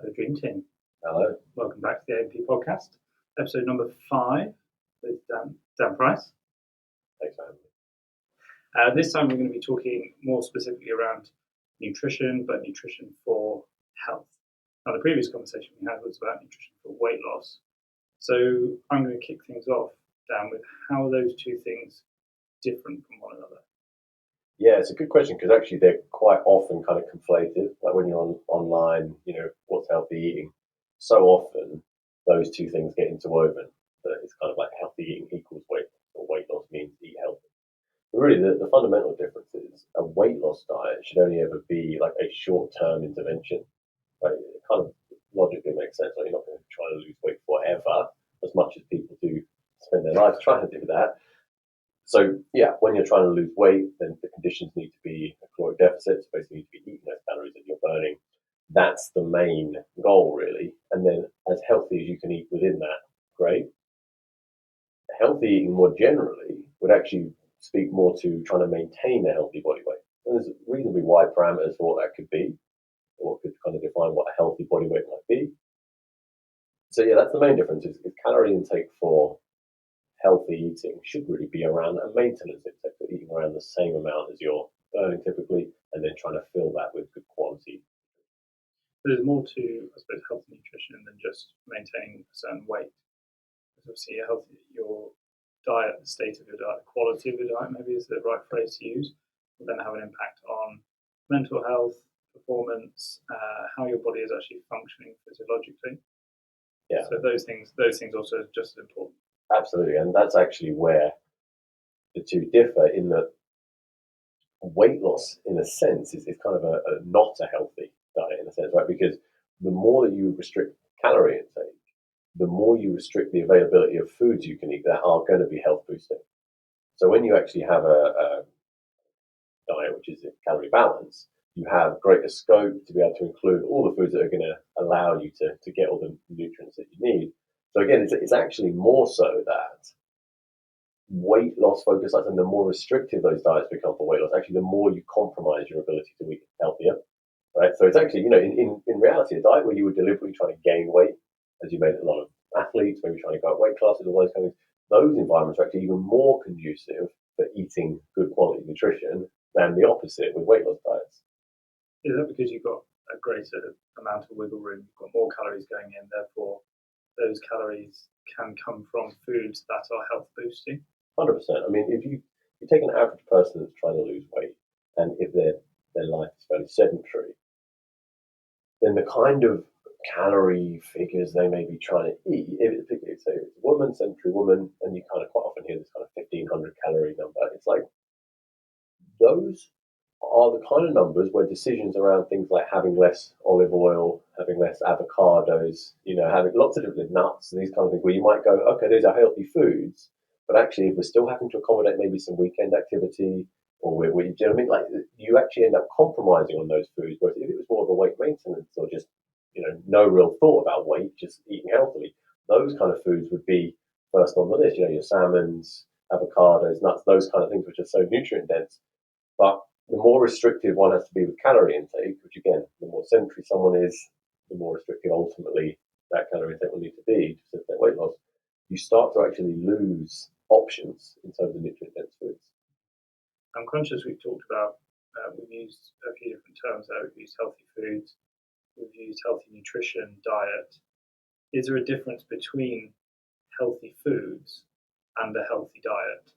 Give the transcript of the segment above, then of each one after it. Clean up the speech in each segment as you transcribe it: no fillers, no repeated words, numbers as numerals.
the Dream Team. Hello. Welcome back to the AMP podcast, episode number 5 with Dan Price. Thanks for having me. This time we're going to be talking more specifically around nutrition, but nutrition for health. Now, the previous conversation we had was about nutrition for weight loss. So I'm going to kick things off, Dan, with how are those two things different from one another? Yeah, it's a good question because actually they're quite often kind of conflated. Like when you're online, what's healthy eating? So often those two things get interwoven. That it's kind of like healthy eating equals weight loss, or weight loss means eat healthy. But really, the fundamental difference is a weight loss diet should only ever be like a short-term intervention. Right? It kind of logically makes sense. Like you're not going to try to lose weight forever, as much as people do spend their lives trying to do that. So, yeah, when you're trying to lose weight, then the conditions need to be a caloric deficit, so basically you need to be eating those calories that you're burning. That's the main goal, really. And then as healthy as you can eat within that, great. Healthy eating more generally would actually speak more to trying to maintain a healthy body weight. And there's reasonably wide parameters for what that could be, or what could kind of define what a healthy body weight might be. So, yeah, that's the main difference is calorie intake for healthy eating should really be around a maintenance intake, so eating around the same amount as you're burning typically, and then trying to fill that with good quality. There's more to, I suppose, healthy nutrition than just maintaining a certain weight. Because obviously, your diet, the state of your diet, the quality of your diet, maybe is the right phrase to use, will then have an impact on mental health, performance, how your body is actually functioning physiologically. Yeah. So those things also are just as important. Absolutely, and that's actually where the two differ in that weight loss, in a sense, is kind of a not a healthy diet in a sense, right? Because the more that you restrict calorie intake, the more you restrict the availability of foods you can eat that are going to be health boosting. So when you actually have a diet which is a calorie balance, you have greater scope to be able to include all the foods that are going to allow you to get all the nutrients that you need. So again, it's actually more so that weight loss focus, and the more restrictive those diets become for weight loss, actually the more you compromise your ability to eat healthier, right? So it's actually, in reality, a diet where you were deliberately trying to gain weight, as you made a lot of athletes, maybe trying to go up weight classes, all those kind of things, those environments are actually even more conducive for eating good quality nutrition than the opposite with weight loss diets. Is that because you've got a greater amount of wiggle room, you've got more calories going in, therefore those calories can come from foods that are health boosting? 100%. I mean, if you take an average person that's trying to lose weight, and if their life is fairly sedentary, then the kind of calorie figures they may be trying to eat, particularly say it's a woman, sedentary woman, and you kind of quite often hear this kind of 1,500 calorie number. It's like those are the kind of numbers where decisions around things like having less olive oil, having less avocados, having lots of different nuts and these kind of things, where you might go, okay, these are healthy foods, but actually if we're still having to accommodate maybe some weekend activity, or do you know what I mean? Like you actually end up compromising on those foods. Whereas if it was more of a weight maintenance or just, no real thought about weight, just eating healthily, those kind of foods would be first on the list. Your salmons, avocados, nuts, those kind of things which are so nutrient dense. But the more restrictive one has to be with calorie intake, which again, the more sedentary someone is, the more restrictive ultimately that calorie intake will need to be to facilitate weight loss. You start to actually lose options in terms of nutrient dense foods. I'm conscious we've talked about, we've used a few different terms there. We've used healthy foods, we've used healthy nutrition, diet. Is there a difference between healthy foods and a healthy diet?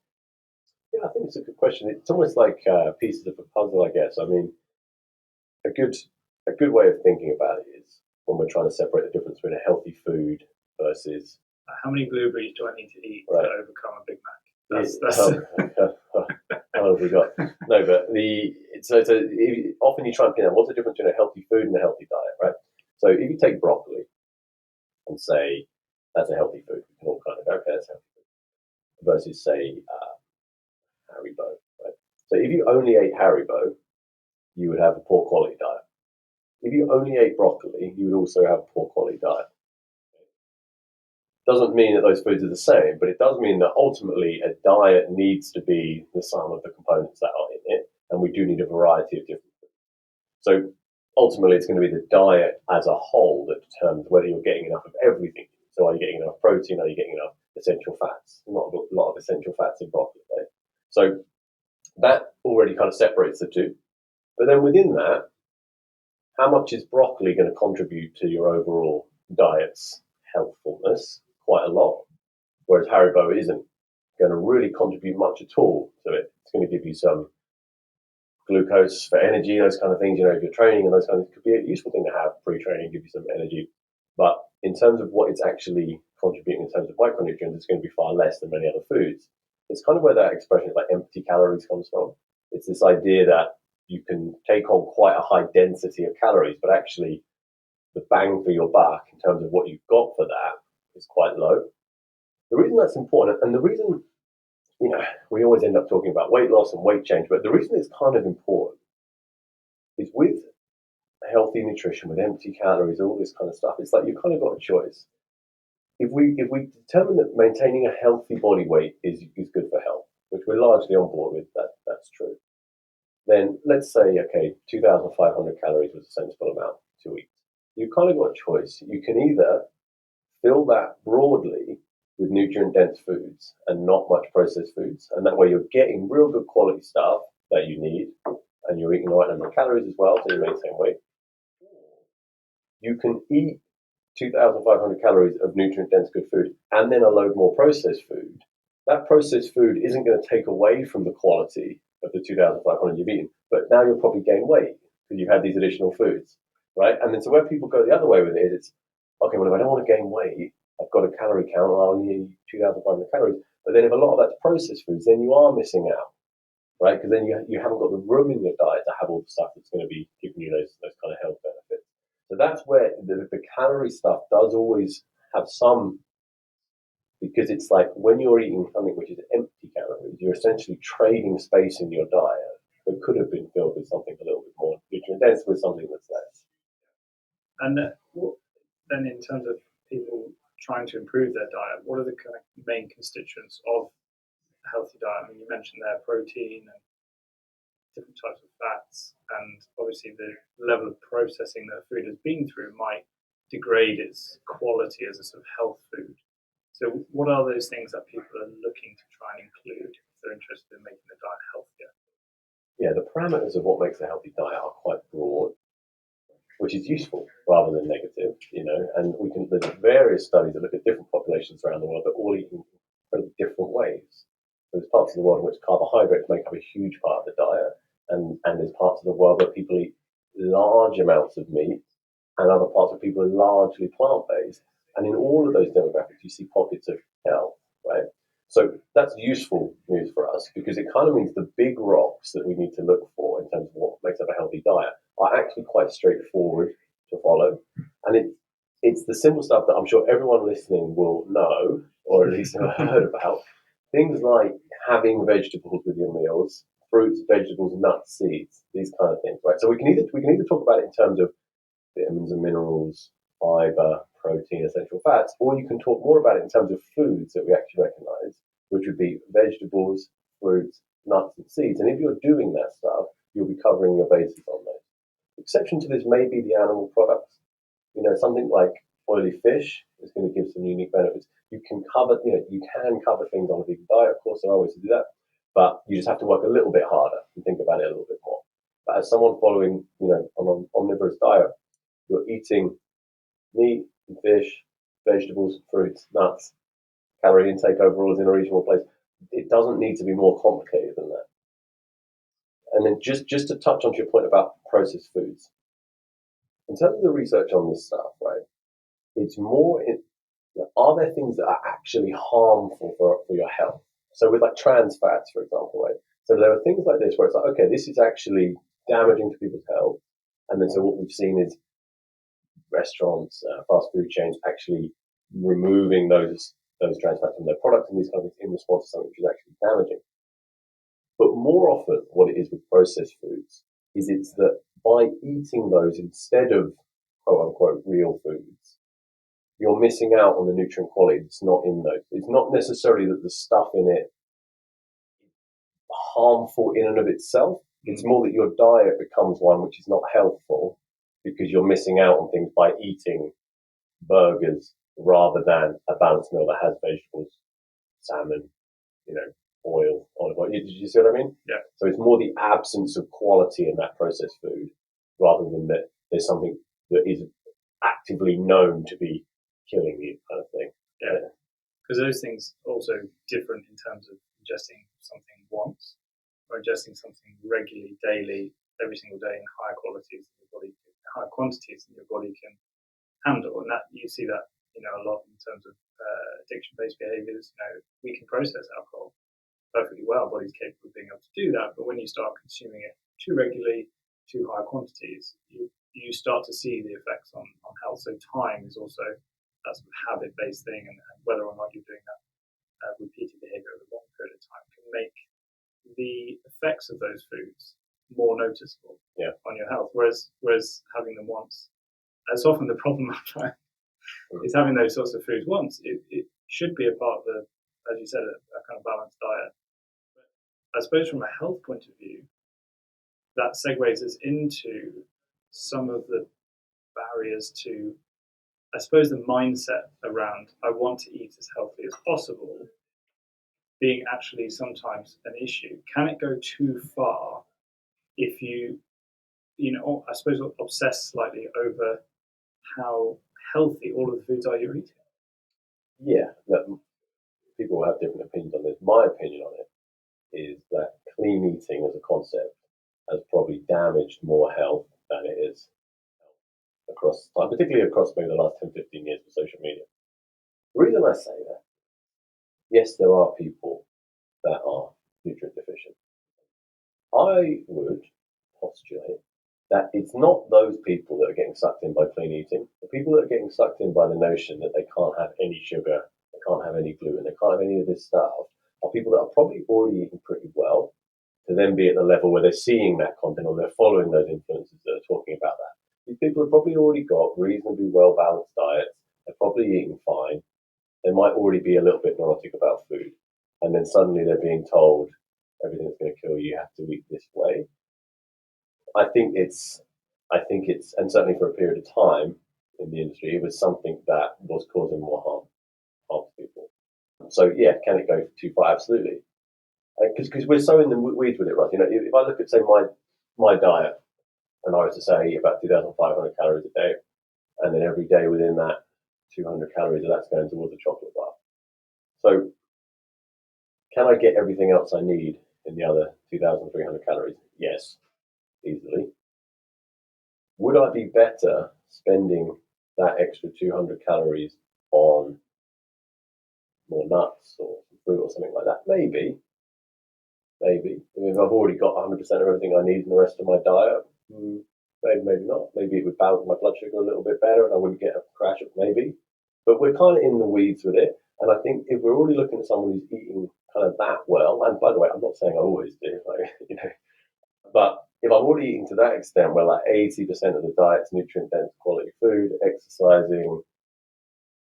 Yeah, I think it's a good question. It's almost like pieces of a puzzle, I guess. I mean, a good way of thinking about it is when we're trying to separate the difference between a healthy food versus how many blueberries do I need to eat to overcome a Big Mac? How have we got? No, but so often you try and pin out what's the difference between a healthy food and a healthy diet, right? So if you take broccoli and say that's a healthy food, we can all kind of go, okay, that's healthy food, versus say Haribo, right? So if you only ate Haribo, you would have a poor quality diet. If you only ate broccoli, you would also have a poor quality diet. Doesn't mean that those foods are the same, but it does mean that ultimately a diet needs to be the sum of the components that are in it, and we do need a variety of different foods. So ultimately it's going to be the diet as a whole that determines whether you're getting enough of everything. So are you getting enough protein? Are you getting enough essential fats? Not a lot of essential fats in broccoli, right? So that already kind of separates the two. But then within that, how much is broccoli going to contribute to your overall diet's healthfulness? Quite a lot. Whereas Haribo isn't going to really contribute much at all to it. It's going to give you some glucose for energy, those kind of things. If you're training and those kind of things, could be a useful thing to have pre-training, give you some energy. But in terms of what it's actually contributing in terms of micronutrients, it's going to be far less than many other foods. It's kind of where that expression like empty calories comes from. It's this idea that you can take on quite a high density of calories, but actually the bang for your buck in terms of what you've got for that is quite low. The reason that's important, and the reason, we always end up talking about weight loss and weight change, but the reason it's kind of important is with healthy nutrition, with empty calories, all this kind of stuff, it's like you've kind of got a choice. If we determine that maintaining a healthy body weight is good for health, which we're largely on board with, that's true, then let's say, okay, 2,500 calories was a sensible amount to eat. You've kind of got a choice. You can either fill that broadly with nutrient-dense foods and not much processed foods, and that way you're getting real good quality stuff that you need, and you're eating the right number of calories as well, so you maintain weight. You can eat 2,500 calories of nutrient-dense good food and then a load more processed food. That processed food isn't going to take away from the quality of the 2,500 you've eaten, but now you'll probably gain weight because you've had these additional foods, right? And then so where people go the other way with it is, it's, okay, well, if I don't want to gain weight, I've got a calorie count and I'll need 2,500 calories. But then if a lot of that's processed foods, then you are missing out, right? Because then you haven't got the room in your diet to have all the stuff that's going to be giving you those kind of health benefits. So that's where the calorie stuff does always have some, because it's like when you're eating something which is empty calories, you're essentially trading space in your diet that could have been filled with something a little bit more nutrient dense, with something that's less. And then in terms of people trying to improve their diet, what are the kind of main constituents of a healthy diet? I mean, you mentioned there protein and different types of fats, and obviously the level of processing that food has been through might degrade its quality as a sort of health food. So what are those things that people are looking to try and include if they're interested in making the diet healthier? Yeah, the parameters of what makes a healthy diet are quite broad, which is useful rather than negative, and there's various studies that look at different populations around the world that all eat in very different ways. There's parts of the world in which carbohydrates make up a huge part of the diet, and there's parts of the world where people eat large amounts of meat, and other parts where people are largely plant-based. And in all of those demographics, you see pockets of health, right? So that's useful news for us, because it kind of means the big rocks that we need to look for in terms of what makes up a healthy diet are actually quite straightforward to follow. And it's the simple stuff that I'm sure everyone listening will know, or at least have heard about. Things like having vegetables with your meals, fruits, vegetables, nuts, seeds, these kind of things, right? So we can either talk about it in terms of vitamins and minerals, fiber, protein, essential fats, or you can talk more about it in terms of foods that we actually recognize, which would be vegetables, fruits, nuts, and seeds. And if you're doing that stuff, you'll be covering your bases on those. Exception to this may be the animal products. Something like oily fish is going to give some unique benefits. You can cover things on a vegan diet. Of course, there are ways to do that, but you just have to work a little bit harder and think about it a little bit more. But as someone following, on an omnivorous diet, you're eating meat and fish, vegetables, fruits, nuts. Calorie intake overall is in a reasonable place. It doesn't need to be more complicated than that. And then just to touch on your point about processed foods, in terms of the research on this stuff, right, it's more are there things that are actually harmful for your health? So with like trans fats, for example, right? So there are things like this where it's like, okay, this is actually damaging to people's health. And then so what we've seen is restaurants, fast food chains actually removing those trans fats from their products and these kind of things in response to something which is actually damaging. But more often, what it is with processed foods is it's that by eating those instead of quote unquote real foods, you're missing out on the nutrient quality that's not in those. It's not necessarily that the stuff in it is harmful in and of itself. It's more that your diet becomes one which is not healthful because you're missing out on things by eating burgers rather than a balanced meal that has vegetables, salmon, oil, olive oil. Did you see what I mean? Yeah. So it's more the absence of quality in that processed food rather than that there's something that is actively known to be killing you, kind of thing. Yeah. Because those things also different in terms of ingesting something once or ingesting something regularly, daily, every single day in higher qualities than your body, higher quantities than your body can handle. And that you see that a lot in terms of addiction-based behaviors. We can process alcohol perfectly well. Body's capable of being able to do that. But when you start consuming it too regularly, too high quantities, you start to see the effects on health. So time is also that sort of habit-based thing, and whether or not you're doing that repeated behavior over a long period of time can make the effects of those foods more noticeable on your health. Whereas having them once, that's often the problem I find, is having those sorts of foods once. It should be a part of as you said, a kind of balanced diet. But I suppose from a health point of view, that segues us into some of the barriers to, I suppose, the mindset around I want to eat as healthy as possible being actually sometimes an issue. Can it go too far if you I suppose, obsess slightly over how healthy all of the foods are you're eating? Yeah, look, people will have different opinions on this. My opinion on it is that clean eating as a concept has probably damaged more health than it is across time, particularly across maybe the last 10, 15 years of social media. The reason I say that, yes, there are people that are nutrient deficient. I would postulate that it's not those people that are getting sucked in by clean eating. The people that are getting sucked in by the notion that they can't have any sugar, they can't have any gluten, they can't have any of this stuff, are people that are probably already eating pretty well, to then be at the level where they're seeing that content or they're following those influencers that are talking about that. These people have probably already got reasonably well-balanced diets. They're probably eating fine. They might already be a little bit neurotic about food. And then suddenly they're being told everything's going to kill you, you have to eat this way. I think it's, and certainly for a period of time in the industry, it was something that was causing more harm to people. So yeah, can it go too far? Absolutely. Because we're so in the weeds with it, right? If I look at, say, my diet, and I was to say about 2,500 calories a day, and then every day within that, 200 calories of that's going towards a chocolate bar. So can I get everything else I need in the other 2,300 calories? Yes, easily. Would I be better spending that extra 200 calories on more nuts or fruit or something like that? Maybe. If I've already got 100% of everything I need in the rest of my diet, maybe not. Maybe it would balance my blood sugar a little bit better and I wouldn't get a crash, maybe. But we're kind of in the weeds with it. And I think if we're already looking at someone who's eating kind of that well, and by the way, I'm not saying I always do, but if I'm already eating to that extent where like 80% of the diet's nutrient dense quality food, exercising,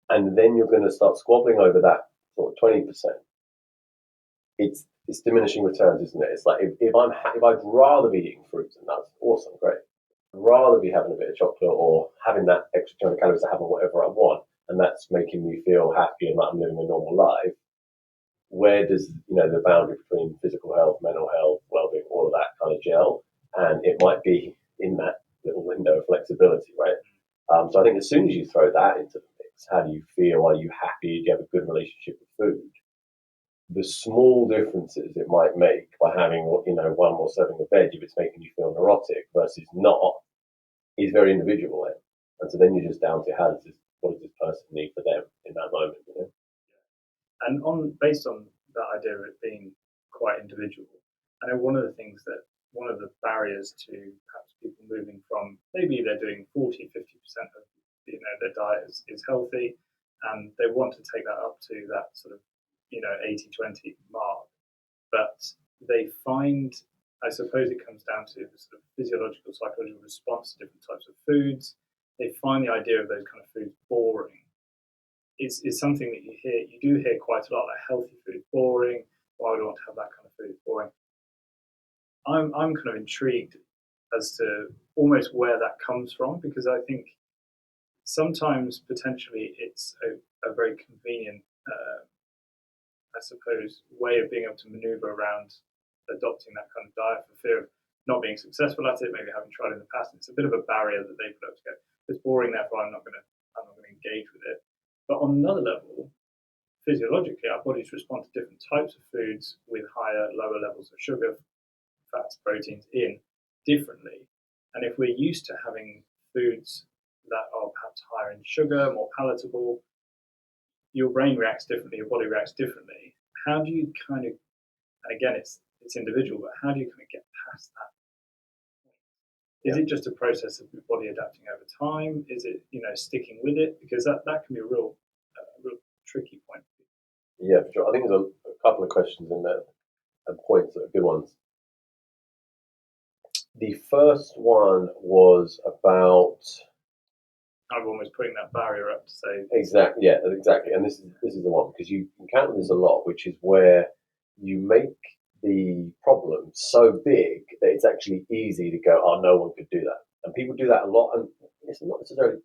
and then you're going to start squabbling over that sort of 20%, it's diminishing returns, isn't it? It's like if I'd rather be eating fruits and nuts, awesome, great. I'd rather be having a bit of chocolate or having that extra 200 calories to have on whatever I want, and that's making me feel happy and like I'm living a normal life. Where does the boundary between physical health, mental health, well-being, all of that kind of gel? And it might be in that little window of flexibility, right? So I think as soon as you throw that into the mix, how do you feel? Are you happy? Do you have a good relationship with food? The small differences it might make by having one more serving of veg, if it's making you feel neurotic versus not, is very individual. And so then you're just down to what does this person need for them in that moment? And based on that idea of it being quite individual, I know one of the barriers to perhaps people moving from, maybe they're doing 40, 50% of their diet is healthy, and they want to take that up to that sort of 80-20 mark, but they find, I suppose it comes down to the sort of physiological, psychological response to different types of foods. They find the idea of those kind of foods boring. It's something that you do hear quite a lot, like healthy food is boring. Why would I want to have that kind of food? It's boring. I'm kind of intrigued as to almost where that comes from, because I think sometimes potentially it's a very convenient, I suppose, way of being able to maneuver around adopting that kind of diet for fear of not being successful at it, maybe having tried in the past. It's a bit of a barrier that they put up to go, it's boring, therefore I'm not going to engage with it. But on another level, physiologically, our bodies respond to different types of foods with higher, lower levels of sugar, fats, proteins in differently. And if we're used to having foods that are perhaps higher in sugar, more palatable, your brain reacts differently, your body reacts differently. How do you kind of, and again, it's individual, but how do you kind of get past that? Is it just a process of your body adapting over time? Is it, sticking with it? Because that can be a real tricky point. Yeah, for sure. I think there's a couple of questions in there and points that are good ones. The first one was about I'm almost putting that barrier up to say exactly, and this is the one, because you encounter this a lot, which is where you make the problem so big that it's actually easy to go, oh, no one could do that, and people do that a lot, and it's not necessarily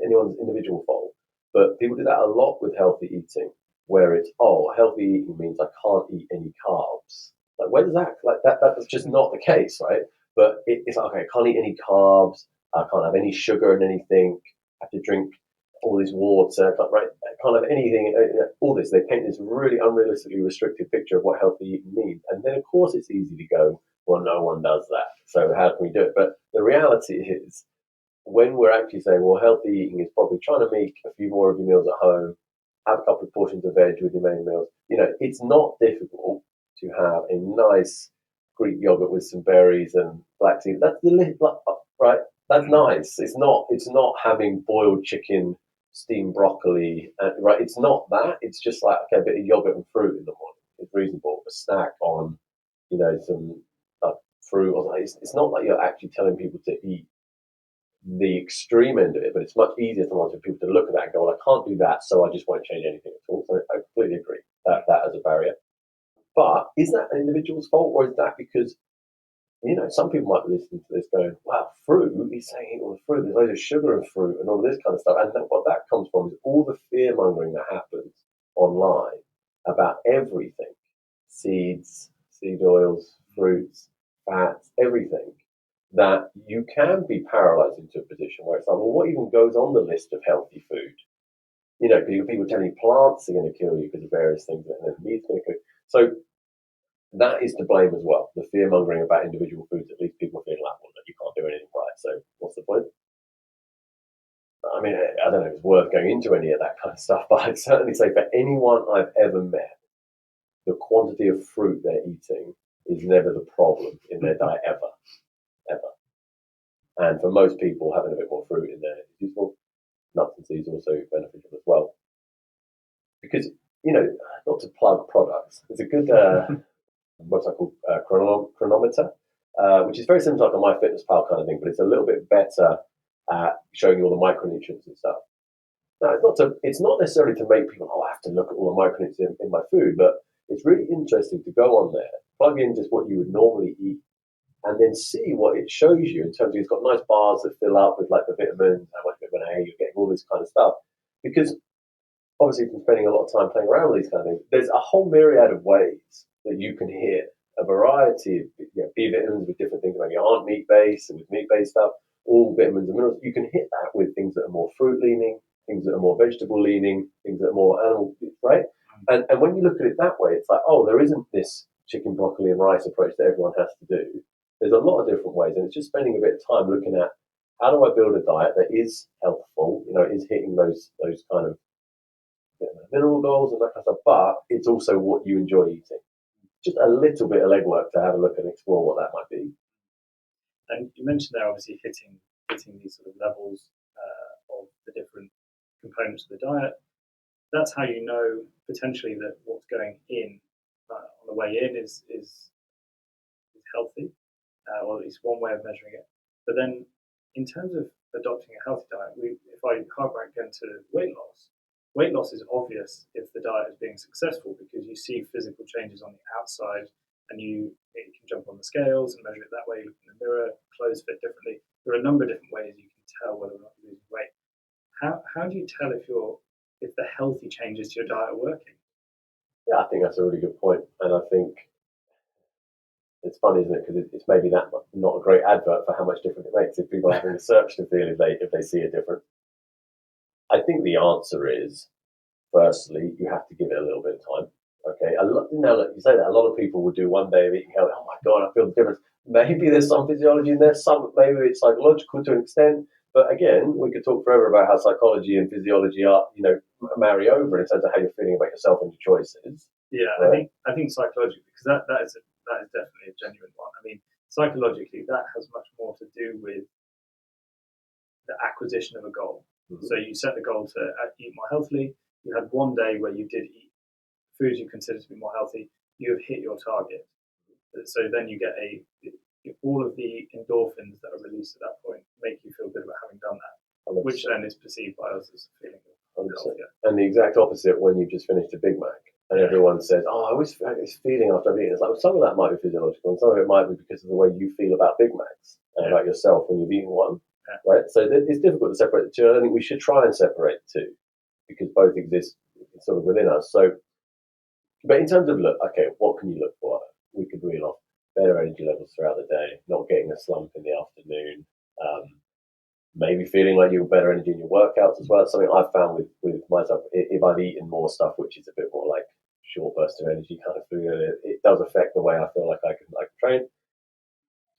anyone's individual fault, but people do that a lot with healthy eating, where it's, oh, healthy eating means I can't eat any carbs. Like, where does that, like that's just not the case, right? But it's like, okay, I can't eat any carbs, I can't have any sugar in anything, I have to drink all this water, right? Can't have anything, all this. They paint this really unrealistically restrictive picture of what healthy eating means. And then, of course, it's easy to go, well, no one does that. So how can we do it? But the reality is, when we're actually saying, well, healthy eating is probably trying to make a few more of your meals at home, have a couple of portions of veg with your main meals. It's not difficult to have a nice Greek yogurt with some berries and flaxseed. That's the right. That's nice. It's not having boiled chicken, steamed broccoli, right? It's not that. It's just like, okay, a bit of yogurt and fruit in the morning. It's reasonable. A snack on, some fruit or something. It's not like you're actually telling people to eat the extreme end of it, but it's much easier sometimes for people to look at that and go, well, I can't do that, so I just won't change anything at all. So I completely agree that as a barrier. But is that an individual's fault, or is that because some people might be listening to this going, wow, fruit, he's saying eat all the fruit, there's loads of sugar in fruit and all this kind of stuff. And what that comes from is all the fear mongering that happens online about everything: seeds, seed oils, fruits, fats, everything. That you can be paralyzed into a position where it's like, well, what even goes on the list of healthy food? Because people telling you plants are going to kill you because of various things, and then meat's going to kill you. So that is to blame as well. The fear mongering about individual foods, at least people feel like, well, that you can't do anything right. So what's the point? I mean, I don't know if it's worth going into any of that kind of stuff, but I'd certainly say for anyone I've ever met, the quantity of fruit they're eating is never the problem in their diet ever. And for most people, having a bit more fruit in there is useful. Nuts and seeds also beneficial as well. Because, not to plug products, there's a good website called Chronometer, which is very similar to like a MyFitnessPal kind of thing, but it's a little bit better at showing you all the micronutrients and stuff. Now, it's not necessarily to make people, I have to look at all the micronutrients in my food, but it's really interesting to go on there, plug in just what you would normally eat, and then see what it shows you in terms of, it's got nice bars that fill up with like the vitamins, how much vitamin A, you're getting all this kind of stuff. Because obviously from spending a lot of time playing around with these kind of things, there's a whole myriad of ways that you can hit a variety of B vitamins with different things, maybe aren't meat-based and with meat-based stuff, all vitamins and minerals. You can hit that with things that are more fruit-leaning, things that are more vegetable-leaning, things that are more animal, right? And when you look at it that way, it's like, oh, there isn't this chicken, broccoli and rice approach that everyone has to do. There's a lot of different ways, and it's just spending a bit of time looking at how do I build a diet that is healthful, is hitting those kind of mineral goals and that kind of stuff, but it's also what you enjoy eating. Just a little bit of legwork to have a look and explore what that might be. And you mentioned there, obviously, hitting these sort of levels of the different components of the diet. That's how you know potentially that what's going in on the way in is healthy, or at least one way of measuring it. But then, in terms of adopting a healthy diet, if I hark back again to weight loss is obvious if the diet is being successful, because you see physical changes on the outside, and you can jump on the scales and measure it that way. You look in the mirror, clothes fit differently. there are a number of different ways you can tell whether or not you're losing weight. How do you tell if the healthy changes to your diet are working? Yeah, I think that's a really good point, and I think it's funny, isn't it? Because it's maybe that not a great advert for how much difference it makes if people are having a search to feel if they see a difference. I think the answer is, firstly, you have to give it a little bit of time. Okay, now look, you say that a lot of people will do one day of eating healthy. Oh my god, I feel the difference. Maybe there's some physiology in there. Maybe it's psychological to an extent. But again, we could talk forever about how psychology and physiology are, marry over in terms of how you're feeling about yourself and your choices. Yeah, right? I think psychologically, because that is definitely a genuine one. I mean, psychologically, that has much more to do with the acquisition of a goal. Mm-hmm. So you set the goal to eat more healthily. You had one day where you did eat foods you consider to be more healthy. You have hit your target. So then you get all of the endorphins that are released at that point make you feel good about having done that, 100%. Which then is perceived by us as a feeling healthier. And the exact opposite when you've just finished a Big Mac. And everyone says, "Oh, I always have this feeling after I've eaten." It's like, well, some of that might be physiological, and some of it might be because of the way you feel about Big Macs and about yourself when you've eaten one, right? So it's difficult to separate the two. I don't think we should try and separate the two because both exist sort of within us. So, but in terms of what can you look for? We could reel off better energy levels throughout the day, not getting a slump in the afternoon, maybe feeling like you've better energy in your workouts as well. It's something I've found with myself. If I've eaten more stuff, which is a bit more like short burst of energy kind of food, it does affect the way I feel like I can train.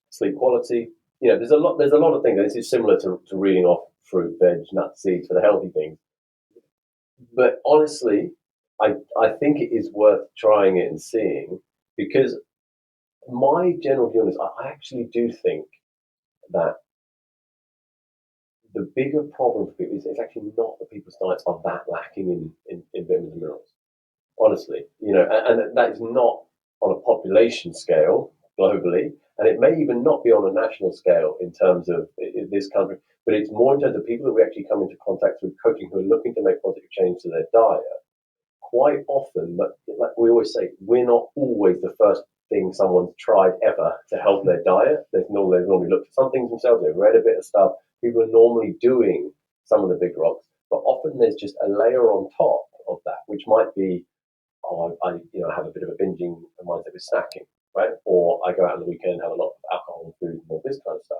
Sleep quality, there's a lot of things. This is similar to reading off fruit, veg, nuts, seeds for the healthy things. But honestly, I think it is worth trying it and seeing, because my general view on this, I actually do think that the bigger problem for people is it's actually not that people's diets are that lacking in vitamins and minerals. Honestly, and that is not on a population scale globally, and it may even not be on a national scale in terms of this country, but it's more in terms of people that we actually come into contact with coaching who are looking to make positive change to their diet. Quite often, like we always say, we're not always the first thing someone's tried ever to help their diet. They've normally looked at some things themselves, they've read a bit of stuff. People are normally doing some of the big rocks, but often there's just a layer on top of that, which might be, I have a bit of a binging mindset with snacking, right? Or I go out on the weekend and have a lot of alcohol and food and all this kind of stuff.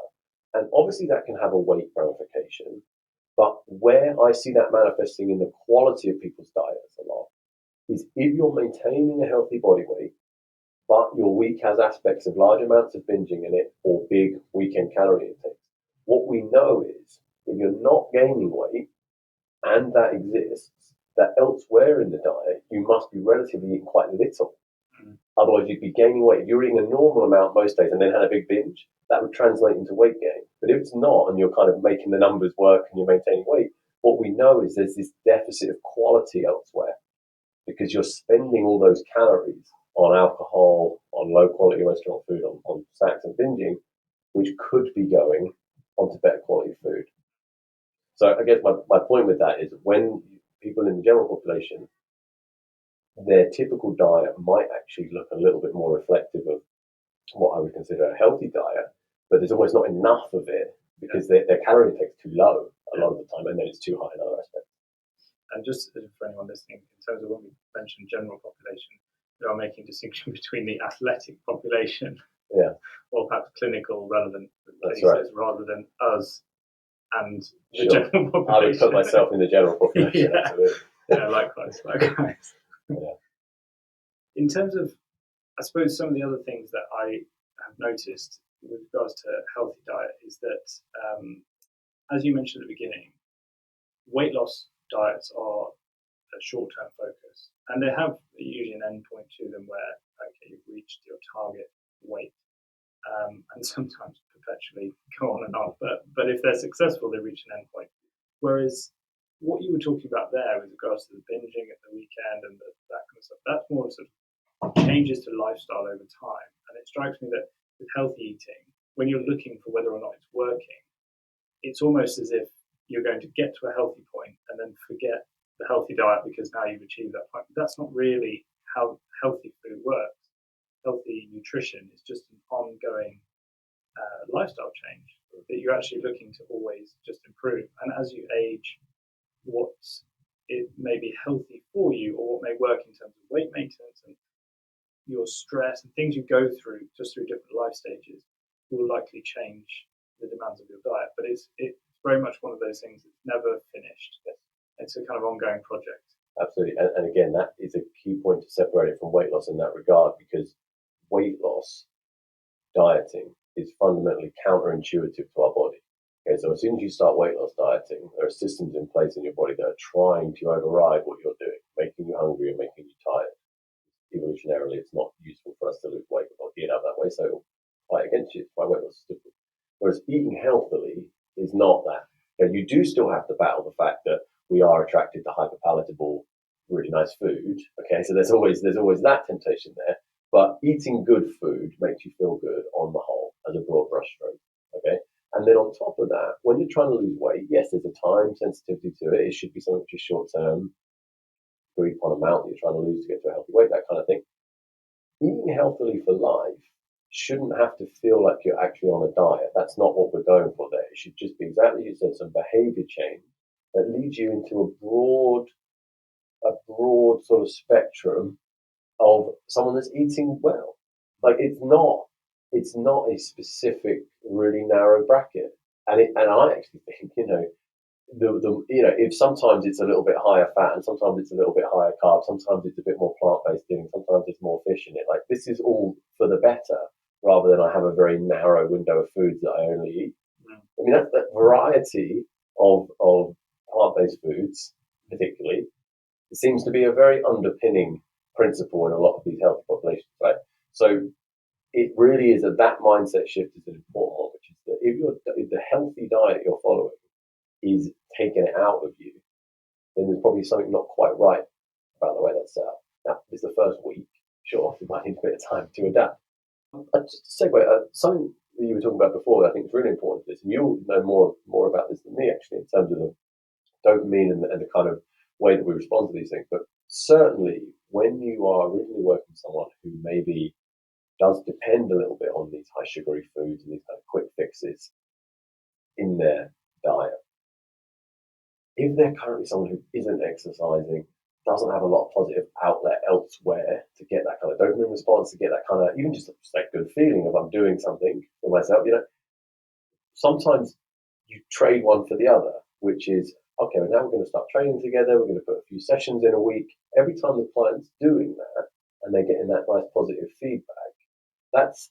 And obviously that can have a weight ramification, but where I see that manifesting in the quality of people's diets a lot is if you're maintaining a healthy body weight, but your week has aspects of large amounts of binging in it or big weekend calorie intakes. What we know is if you're not gaining weight, and that exists, that elsewhere in the diet, you must be relatively eating quite little. Mm. Otherwise, you'd be gaining weight. If you're eating a normal amount most days and then had a big binge, that would translate into weight gain. But if it's not, and you're kind of making the numbers work and you're maintaining weight, what we know is there's this deficit of quality elsewhere because you're spending all those calories on alcohol, on low-quality restaurant food, on snacks and binging, which could be going onto better quality food. So I guess my point with that is when people in the general population, their typical diet might actually look a little bit more reflective of what I would consider a healthy diet, but there's almost not enough of it because their calorie intake is too low a lot of the time, and then it's too high in other aspects. And just for anyone listening, in terms of when we mention general population, we are making a distinction between the athletic population, or perhaps clinical relevant cases, rather than us and the general population. I would put myself in the general population. Likewise. Yeah. In terms of, I suppose, some of the other things that I have noticed with regards to healthy diet is that, as you mentioned at the beginning, weight loss diets are a short-term focus, and they have usually an end point to them where, you've reached your target weight, and sometimes perpetually go on and on. But if they're successful, they reach an end point. Whereas what you were talking about there with regards to the binging at the weekend and that kind of stuff, that's more sort of changes to lifestyle over time. And it strikes me that with healthy eating, when you're looking for whether or not it's working, it's almost as if you're going to get to a healthy point and then forget the healthy diet because now you've achieved that point. That's not really how healthy food works. Healthy nutrition is just an ongoing lifestyle change. that you're actually looking to always just improve. And as you age, what it may be healthy for you, or what may work in terms of weight maintenance and your stress and things you go through just through different life stages, will likely change the demands of your diet. But it's very much one of those things that's never finished. It's a kind of ongoing project. Absolutely. And again, that is a key point to separate it from weight loss in that regard, because weight loss dieting is fundamentally counterintuitive to our body. Okay, so as soon as you start weight loss dieting, there are systems in place in your body that are trying to override what you're doing, making you hungry and making you tired. Evolutionarily, it's not useful for us to lose weight or eat out that way, so it'll fight against you. It's why weight loss is difficult. Whereas eating healthily is not that. Okay, you do still have to battle the fact that we are attracted to hyperpalatable, really nice food. Okay, so there's always that temptation there. But eating good food makes you feel good on the whole, as a broad brushstroke. Okay, and then on top of that, when you're trying to lose weight, yes, there's a time sensitivity to it. It should be something which is short term, agreed upon amount that you're trying to lose to get to a healthy weight, that kind of thing. Eating healthily for life shouldn't have to feel like you're actually on a diet. That's not what we're going for there. It should just be exactly as you said, some behavior change that leads you into a broad sort of spectrum of someone that's eating well. Like it's not a specific, really narrow bracket. And I actually think, if sometimes it's a little bit higher fat and sometimes it's a little bit higher carb, sometimes it's a bit more plant-based eating, sometimes it's more fish in it. Like this is all for the better, rather than I have a very narrow window of foods that I only eat. I mean, that variety of plant-based foods, particularly, it seems to be a very underpinning principle in a lot of these healthy populations, right? So it really is that mindset shift is an important one, which is that if the healthy diet you're following is taking it out of you, then there's probably something not quite right about the way that's set up. Now, it's the first week. Sure, you might need a bit of time to adapt. Just to segue, something that you were talking about before that I think is really important for this, and you'll know more about this than me, actually, in terms of the dopamine and the kind of way that we respond to these things. But certainly, when you are originally working with someone who maybe does depend a little bit on these high sugary foods and these kind of quick fixes in their diet, if they're currently someone who isn't exercising, doesn't have a lot of positive outlet elsewhere to get that kind of dopamine response, to get that kind of, even just that good feeling of I'm doing something for myself, sometimes you trade one for the other, which is, okay, well, now we're going to start training together, we're going to put a few sessions in a week. Every time the client's doing that and they're getting that nice positive feedback, that's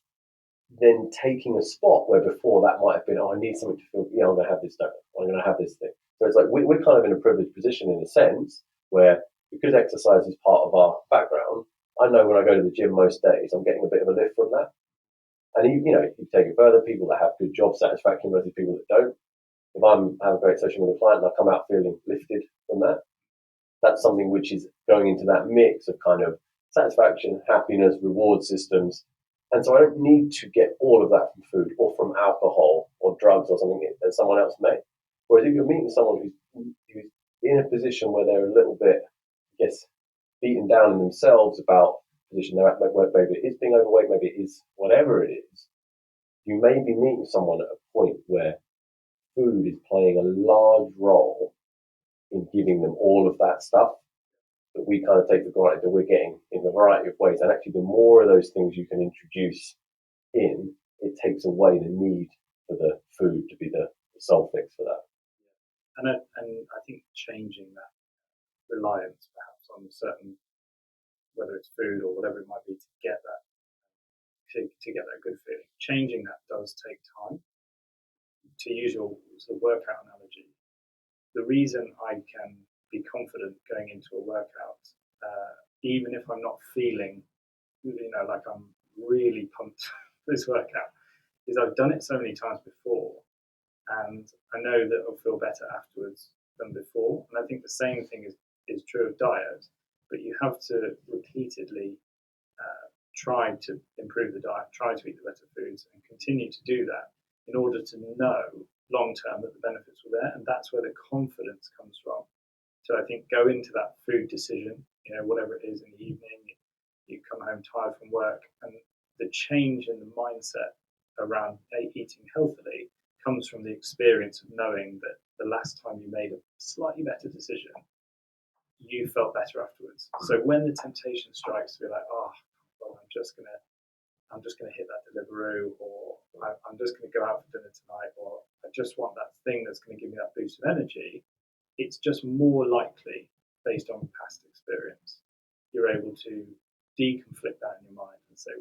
then taking a spot where before that might have been, I need something to feel, I'm going to have this donut, I'm going to have this thing. So it's like we're kind of in a privileged position in a sense where, because exercise is part of our background, I know when I go to the gym most days, I'm getting a bit of a lift from that. And you take it further, people that have good job satisfaction versus people that don't. If I'm have a great session with a client and I come out feeling lifted from that, that's something which is going into that mix of kind of satisfaction, happiness, reward systems. And so I don't need to get all of that from food or from alcohol or drugs or something that someone else may. Whereas if you're meeting someone who's in a position where they're a little bit, I guess, beaten down in themselves about the position they're at, maybe it is being overweight, maybe it is whatever it is, you may be meeting someone at a point where food is playing a large role in giving them all of that stuff that we kind of take for granted that we're getting in a variety of ways. And actually, the more of those things you can introduce in, it takes away the need for the food to be the sole fix for that. And I think changing that reliance perhaps on certain, whether it's food or whatever it might be, to get that good feeling, changing that does take time. To use your sort of workout analogy, the reason I can be confident going into a workout, even if I'm not feeling, like I'm really pumped for this workout, is I've done it so many times before, and I know that I'll feel better afterwards than before. And I think the same thing is true of diet, but you have to repeatedly try to improve the diet, try to eat the better foods, and continue to do that in order to know long term that the benefits were there. And that's where the confidence comes from. So I think go into that food decision, whatever it is in the evening, you come home tired from work, and the change in the mindset around eating healthily comes from the experience of knowing that the last time you made a slightly better decision, you felt better afterwards. So when the temptation strikes to be like, oh, well, I'm just gonna hit that Deliveroo, or I'm just gonna go out for dinner tonight, or I just want that thing that's gonna give me that boost of energy, it's just more likely, based on past experience, you're able to deconflict that in your mind and say,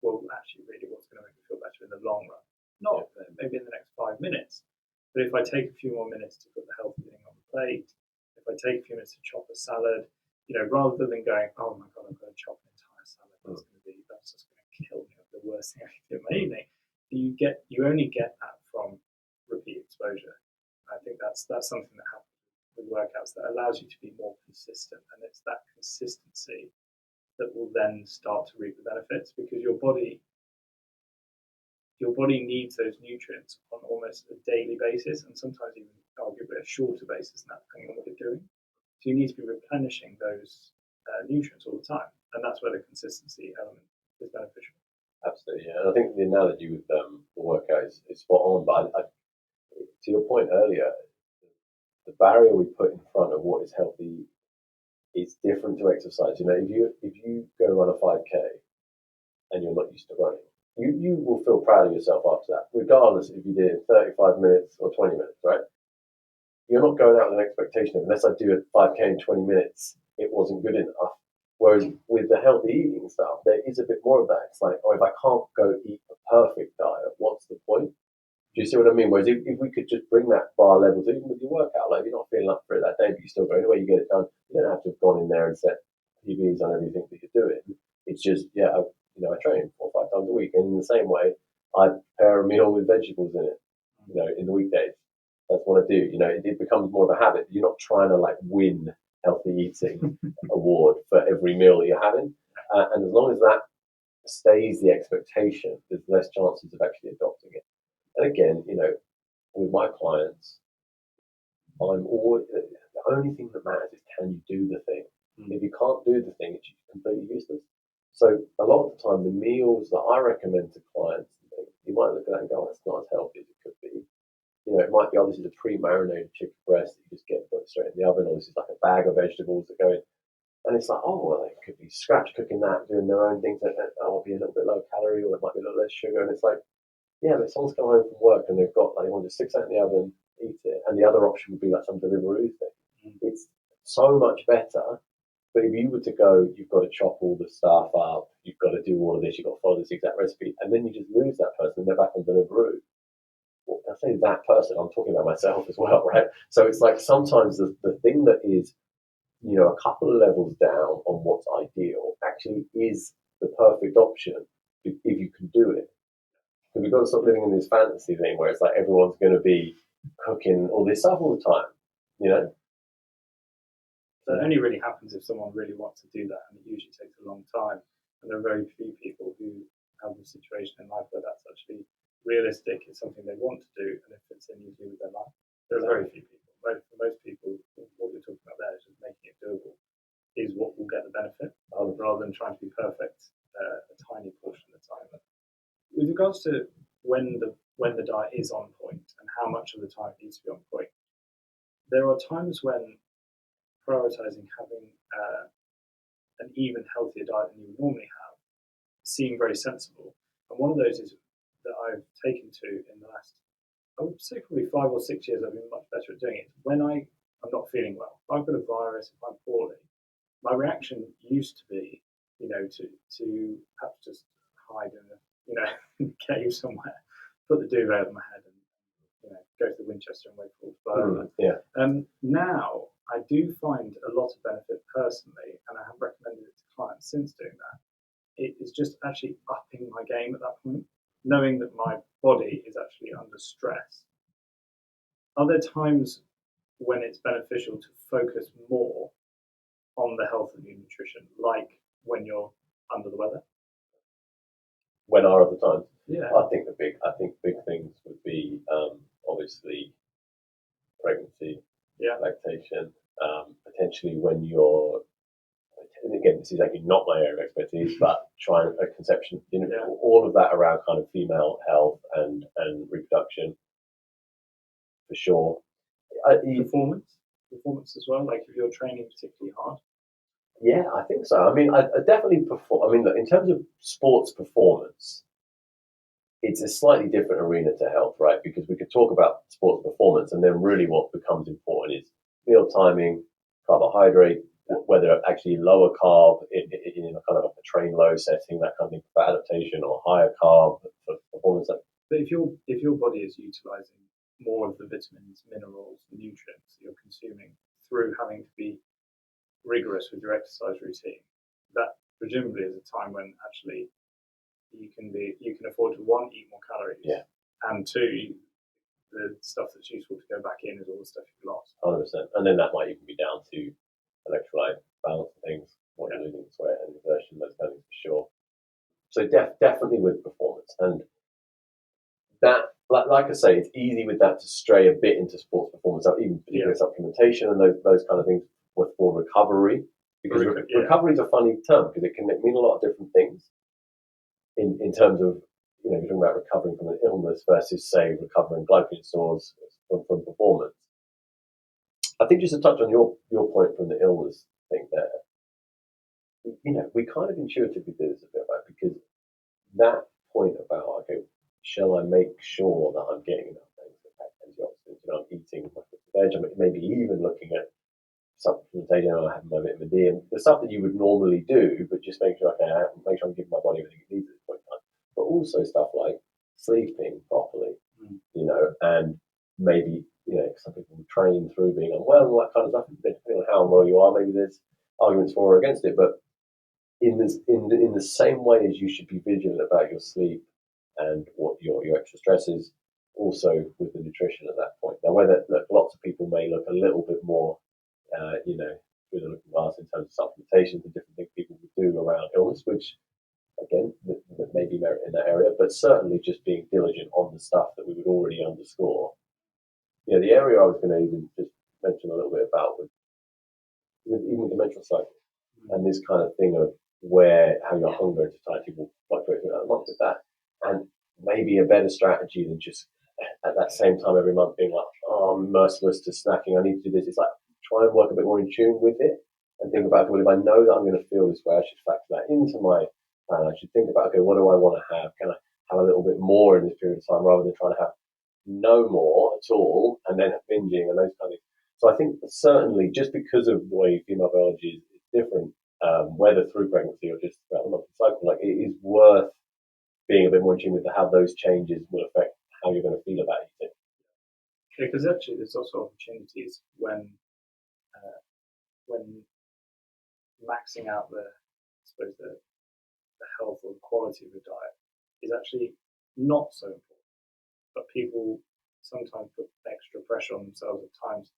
well, actually, really, what's going to make me feel better in the long run? Not maybe in the next 5 minutes, but if I take a few more minutes to put the healthy thing on the plate, if I take a few minutes to chop a salad, rather than going, oh my God, I'm going to chop an entire salad, that's just going to kill me, the worst thing I can do in my evening. You only get that from repeat exposure. I think that's something that happens with workouts that allows you to be more consistent, and it's that consistency that will then start to reap the benefits, because your body needs those nutrients on almost a daily basis, and sometimes even arguably a shorter basis than that, depending on what you're doing. So you need to be replenishing those nutrients all the time, and that's where the consistency element is beneficial. Absolutely, yeah. And I think the analogy with the workout is spot on. But to your point earlier, the barrier we put in front of what is healthy is different to exercise. If you go run a 5K and you're not used to running, you will feel proud of yourself after that, regardless if you did it in 35 minutes or 20 minutes, right? You're not going out with an expectation of, unless I do a 5K in 20 minutes, it wasn't good enough. Whereas with the healthy eating stuff, there is a bit more of that. It's like, oh, if I can't go eat a perfect diet, what's the point? Do you see what I mean? Whereas if we could just bring that bar level to even with your workout, like if you're not feeling up for it that day, but you still go anyway, you get it done. You don't have to have gone in there and set PBs on everything that you're doing. It's just, I train 4 or 5 times a week, and in the same way, I prepare a meal with vegetables in it. In the weekdays, that's what I do. It becomes more of a habit. You're not trying to win healthy eating award for every meal that you're having, and as long as that stays the expectation, there's less chances of actually adopting it. And again, with my clients, I'm always, the only thing that matters is, can you do the thing? If you can't do the thing, it's completely useless. So a lot of the time, the meals that I recommend to clients, you might look at that and go, that's not as healthy as it could be. It might be, oh, this is a pre-marinated chicken breast that you just get put straight in the oven, or this is like a bag of vegetables that go in. And it's like, oh, well, it could be scratch cooking that, doing their own things that will be a little bit low calorie, or it might be a little less sugar. And it's like, yeah, but someone's come home from work and they've got, they want to stick that in the oven, eat it. And the other option would be like some Deliveroo thing. It's so much better. But if you were to go, you've got to chop all the stuff up, you've got to do all of this, you've got to follow this exact recipe, and then you just lose that person and they're back on Deliveroo. Well, I say that person, I'm talking about myself as well, right? So it's like sometimes the thing that is, a couple of levels down on what's ideal actually is the perfect option if you can do it. Because we've got to stop living in this fantasy thing where it's like everyone's going to be cooking all this stuff all the time, So it only really happens if someone really wants to do that, and it usually takes a long time. And there are very few people who have a situation in life where that's actually realistic. It's something they want to do, and it fits in easily with their life. There are very few people. For most people, what we're talking about there is just making it doable is what will get the benefit, rather than trying to be perfect a tiny portion of the time. With regards to when the diet is on point and how much of the time it needs to be on point, there are times when prioritizing having an even healthier diet than you would normally have seem very sensible. And one of those is that I've taken to in the last, I would say probably 5 or 6 years, I've been much better at doing it. When I'm not feeling well, if I've got a virus, if I'm poorly, my reaction used to be, to perhaps just hide in a cave somewhere, put the duvet over my head, and go to the Winchester and wait for it to burn. Now I do find a lot of benefit personally, and I have recommended it to clients since doing that. It is just actually upping my game at that point, knowing that my body is actually under stress. Are there times when it's beneficial to focus more on the health of your nutrition, like when you're under the weather? When are other times? Yeah. I think big things would be obviously pregnancy, lactation, potentially when you're, and again, this is actually not my area of expertise, but trying a conception, all of that around kind of female health and reproduction. for sure. Performance as well. Like if you're training particularly hard. Yeah, I think so. I mean, I definitely perform. I mean, look, in terms of sports performance, it's a slightly different arena to health, right? Because we could talk about sports performance, and then really what becomes important is meal timing, carbohydrate, whether actually lower carb in a kind of a train low setting, that kind of thing for adaptation, or higher carb for performance. But if your body is utilizing more of the vitamins, minerals, nutrients that you're consuming through having to be rigorous with your exercise routine, that presumably is a time when actually you can afford to, one, eat more calories, Yeah, and two, the stuff that's useful to go back in is all the stuff you've lost. 100%. And then that might even be down to electrolyte balance and things, what you're losing sweat and exertion, those kind of things for sure. So definitely with performance, and that, like I say, it's easy with that to stray a bit into sports performance, even particularly supplementation and those kind of things for recovery. Because recovery is a funny term because it can mean a lot of different things. In terms of, you're talking about recovering from an illness versus, say, recovering glycogen stores from performance. I think just to touch on your point from the illness thing there, we kind of intuitively do this a bit, right? Because that point about, okay, shall I make sure that I'm getting enough antioxidants? I'm eating my veg, I'm maybe even looking at supplementation, I have my vitamin D, and the stuff that you would normally do, but just make sure, okay, make sure I'm giving my body everything it needs at this point in time. But also stuff like sleeping properly, and maybe, some people train through being unwell and all that kind of stuff, depending on how unwell you are, maybe there's arguments for or against it, but in the same way as you should be vigilant about your sleep and what your extra stress is, also with the nutrition at that point. Now, whether lots of people may look a little bit more, with a looking glass in terms of supplementation, the different things people would do around illness, which again, that may be merit in that area, but certainly just being diligent on the stuff that we would already underscore. The area I was going to even just mention a little bit about with even the menstrual cycle and this kind of thing of how your hunger and satiety will fluctuate throughout the month with that, and maybe a better strategy than just at that same time every month being like, oh, I'm merciless to snacking, I need to do this. It's like, try and work a bit more in tune with it and think about, well, if I know that I'm going to feel this way, I should factor that into my plan. I should think about, okay, what do I want to have? Can I have a little bit more in this period of time rather than trying to have no more at all and then binging and those kind of things. So I think certainly just because of the way female biology is different, whether through pregnancy or just throughout the monthly cycle, like, it is worth being a bit more in tune with how those changes will affect how you're going to feel about eating. Because actually there's also opportunities when maxing out the health or the quality of the diet is actually not so important. But people sometimes put extra pressure on themselves at times.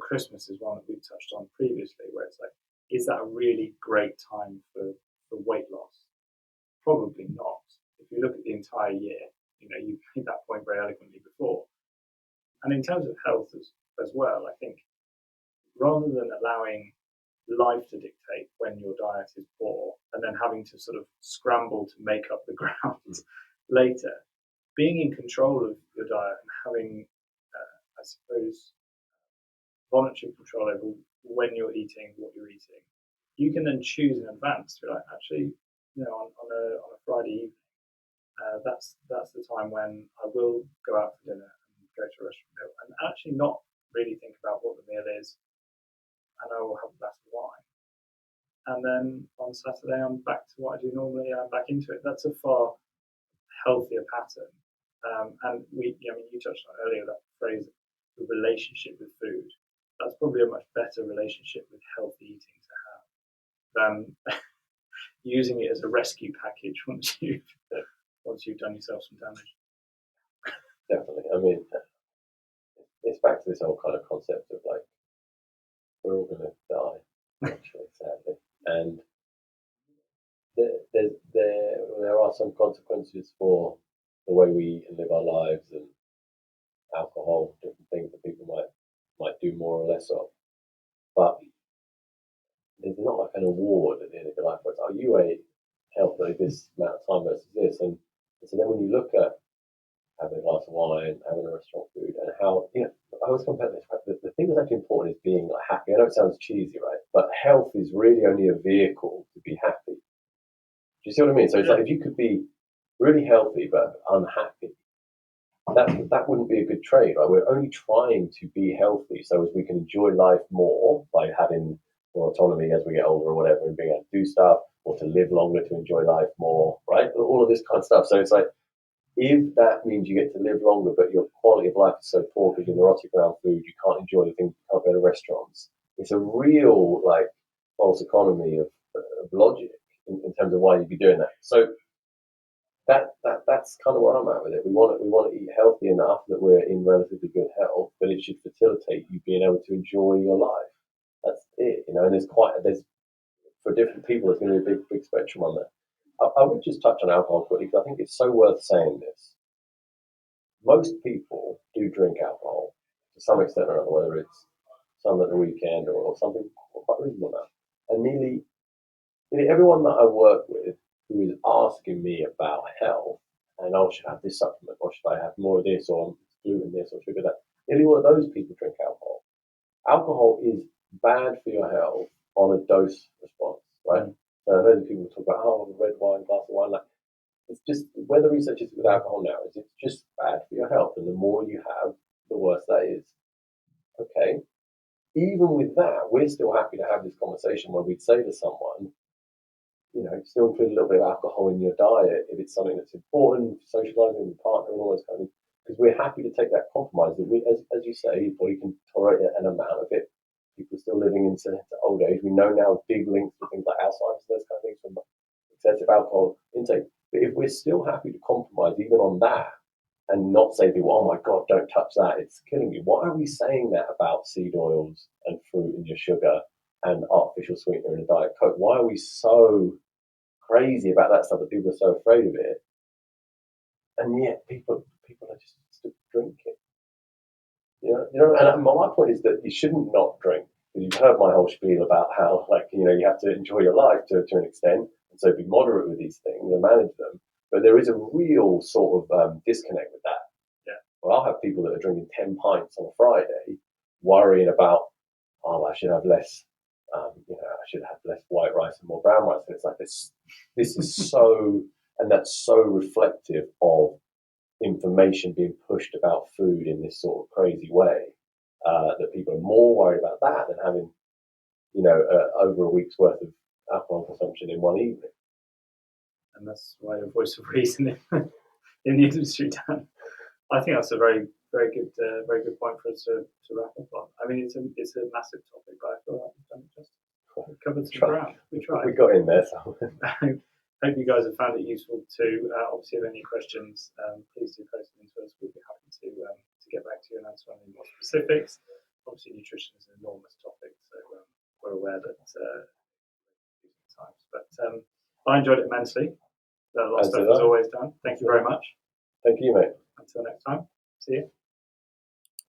Christmas is one that we've touched on previously, where it's like, is that a really great time for weight loss? Probably not. If you look at the entire year, you've made that point very eloquently before. And in terms of health as well, I think rather than allowing life to dictate when your diet is poor and then having to sort of scramble to make up the ground later, being in control of your diet and having, I suppose, voluntary control over when you're eating, what you're eating, you can then choose in advance to be like, actually, on a Friday evening, that's the time when I will go out for dinner and go to a restaurant meal and actually not really think about what the meal is, and I will have a glass of wine. And then on Saturday, I'm back to what I do normally. I'm back into it. That's a far healthier pattern. And you touched on earlier that phrase, the relationship with food. That's probably a much better relationship with healthy eating to have than using it as a rescue package once you've done yourself some damage. Definitely. I mean, it's back to this whole kind of concept of like, we're all going to die, actually, sadly. And there are some consequences for the way we eat and live our lives, and alcohol, different things that people might do more or less of. But there's not like an award at the end of your life where it's, you ate healthily this amount of time versus this. And so then when you look at having a glass of wine, having a restaurant food, and how, I always compare this, right? The thing that's actually important is being like happy. I know it sounds cheesy, right? But health is really only a vehicle to be happy. Do you see what I mean? So it's like if you could be really healthy but unhappy, that wouldn't be a good trade, right? We're only trying to be healthy so as we can enjoy life more by having more autonomy as we get older or whatever, and being able to do stuff, or to live longer to enjoy life more, right? All of this kind of stuff. So it's like, if that means you get to live longer, but your quality of life is so poor because you're neurotic around food, you can't enjoy the things, you can't go to restaurants. It's a real like false economy of logic in terms of why you'd be doing that. So that's kind of where I'm at with it. We want to eat healthy enough that we're in relatively good health, but it should facilitate you being able to enjoy your life. That's it, And there's for different people, there's going to be a big spectrum on that. I would just touch on alcohol quickly because I think it's so worth saying this. Most people do drink alcohol to some extent or another, whether it's some at the weekend or something quite reasonable now. And nearly everyone that I work with who is asking me about health and, should I have this supplement, or should I have more of this, or gluten this, or sugar that, nearly all of those people drink alcohol. Alcohol is bad for your health on a dose response, right? So I know that people talk about, red wine, glass of wine, like, it's just, where the research is with alcohol now is it's just bad for your health, and the more you have, the worse that is. Okay. Even with that, we're still happy to have this conversation where we'd say to someone, still include a little bit of alcohol in your diet if it's something that's important, socializing with your partner and all those kind of things, because we're happy to take that compromise. That we, as you say, your body can tolerate an amount of it. People are still living into old age. We know now big links to things like Alzheimer's, those kind of things from excessive alcohol intake. But if we're still happy to compromise even on that and not say to people, oh my God, don't touch that, it's killing you. Why are we saying that about seed oils and fruit in your sugar and artificial sweetener in a Diet Coke? Why are we so crazy about that stuff that people are so afraid of it? And yet people are just still drinking. And my point is that you shouldn't not drink. You've heard my whole spiel about how, you have to enjoy your life to an extent, and so be moderate with these things and manage them. But there is a real sort of disconnect with that. Yeah. Well, I'll have people that are drinking 10 pints on a Friday, worrying about, I should have less, I should have less white rice and more brown rice. And it's like this is so, and that's so reflective of information being pushed about food in this sort of crazy way, that people are more worried about that than having, over a week's worth of alcohol consumption in one evening. And that's why the voice of reason in the industry, Dan. I think that's a very, very good point for us to wrap up on. I mean, it's a massive topic, but I feel like we've done it justice. We've covered some ground. We tried. We got in there. So. Hope you guys have found it useful too. Obviously, if you have any questions, please do post them to us. We'll be happy to get back to you and answer any more specifics. Obviously, nutrition is an enormous topic, so we're aware that times. But I enjoyed it immensely. A lot of stuff as always, Dan. Thank you very much. Thank you, mate. Until next time. See you.